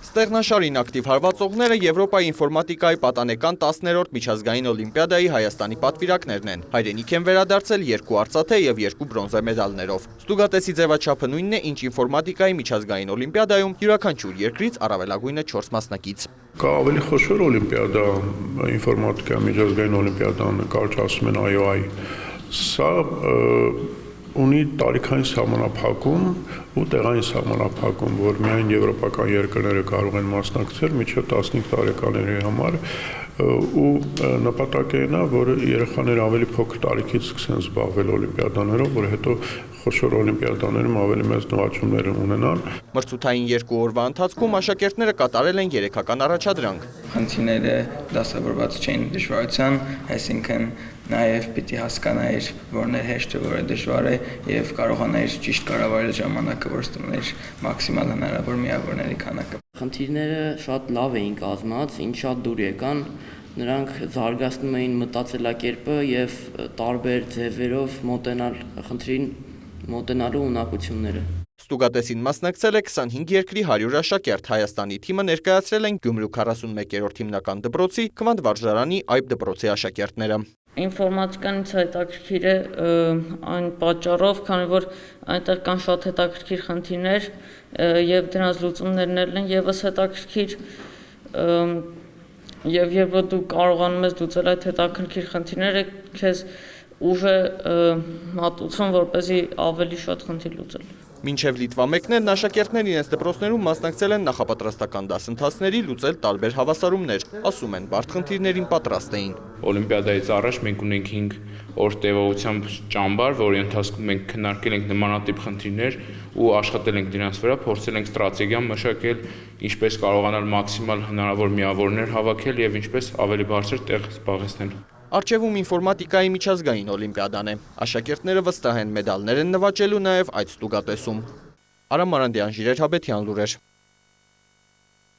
Ստեղնաշարին ակտիվ հարվածողները Եվրոպայի ինֆորմատիկայի պատանեկան 10-րդ միջազգային օլիմպիադայի Հայաստանի պատվիրակներն են։ Հայրենիք են վերադարձել 2 արծաթե և 2 բրոնզե մեդալներով։ Ստուգատեսի ձևաչափը նույնն է, ինչ ինֆորմատիկայի միջազգային օլիմպիադայում յուրաքանչյուր երկրից առավելագույնը 4 մասնակից։ Կա ավելի խոշոր օլիմպիադա, ինֆորմատիկայի միջազգային օլիմպիադան, կարճ ասում են IOI, սա ունի տարիքային սահմանափակում ու տեղային սահմանափակում, որ միայն եվրոպական երկրները կարող են մասնակցել մինչև 15 տարեկաների համար ու նպատակը նա, որ երեխաները ավելի փոքր տարիքից սկսեն զբաղվել օլիմպիադաներով, որ հետո խոշոր օլիմպիադաներում ավելի մեծ նվաճումներ ունենան։ Մրցութային 2 օրվա ընթացքում աշակերտները կատարել են 3-ական առաջադրանք։ Խնդիրները դասավորված չէին դժվարության, այսինքն նաև պիտի հասկանայր, որն է հեշտը, որը դժվար է եւ կարողանայր ճիշտ կառավարել ժամանակը, որ ստանայր մաքսիմալ հնարավոր միավորների քանակը։ Խնդիրները շատ լավ էին կազմած, ինչ շատ դուր եկան, նրանք զարգացնում էին մտածելակերպը եւ տարբեր ձևերով մոտենալ խնդրին մոտենալու ունակությունները։ Ստուգատեսին մասնակցել է 25 երկրի 100 աշակերտ, Հայաստանի թիմը ներկայացրել են Գյումրու 41-րդ հիմնական դպրոցի, Քվանդ վարժարանի այբ դպրոցի աշակերտները։ Ինֆորմատիկանից հետաքրքիր է այն պատճառով, քանի որ այնտեղ կան շատ հետաքրքիր խնդիրներ եւ դրանց լուծումներն են եւս հետաքրքիր եւ երբ որ դու կարողանում ես լուծել այդ հետաքրքիր խնդիրները, քեզ ուժ է մատուցում, որպեսզի ավելի շատ խնդիր լուծել։ Մինչև Լիտվա մեկնելն աշակերտներն իրենց դպրոցներում մասնակցել են նախապատրաստական դասընթացների, լուծել տարբեր հավասարումներ, ասում են, բարդ խնդիրներին պատրաստ էին։ Օլիմպիադայից առաջ մենք ունենք 5 օր տևողությամբ ճամբար, որի ընթացքում մենք քննարկել ենք նմանատիպ խնդիրներ ու աշխատել ենք դրանց վրա, փորձել ենք ստրատեգիա մշակել, ինչպես կարողանալ մաքսիմալ հնարավոր միավորներ հավաքել եւ ինչպես ավելի բարձր տեղ զբաղեցնել։ Առջևում ինֆորմատիկայի միջազգային օլիմպիադան է։ Աշակերտները վստահ են մեդալներ են նվաճելու նաև այդ ստուգատեսում։ Արամ Մարանդյան, Ժիրայր Հաբետյան, լուրեր։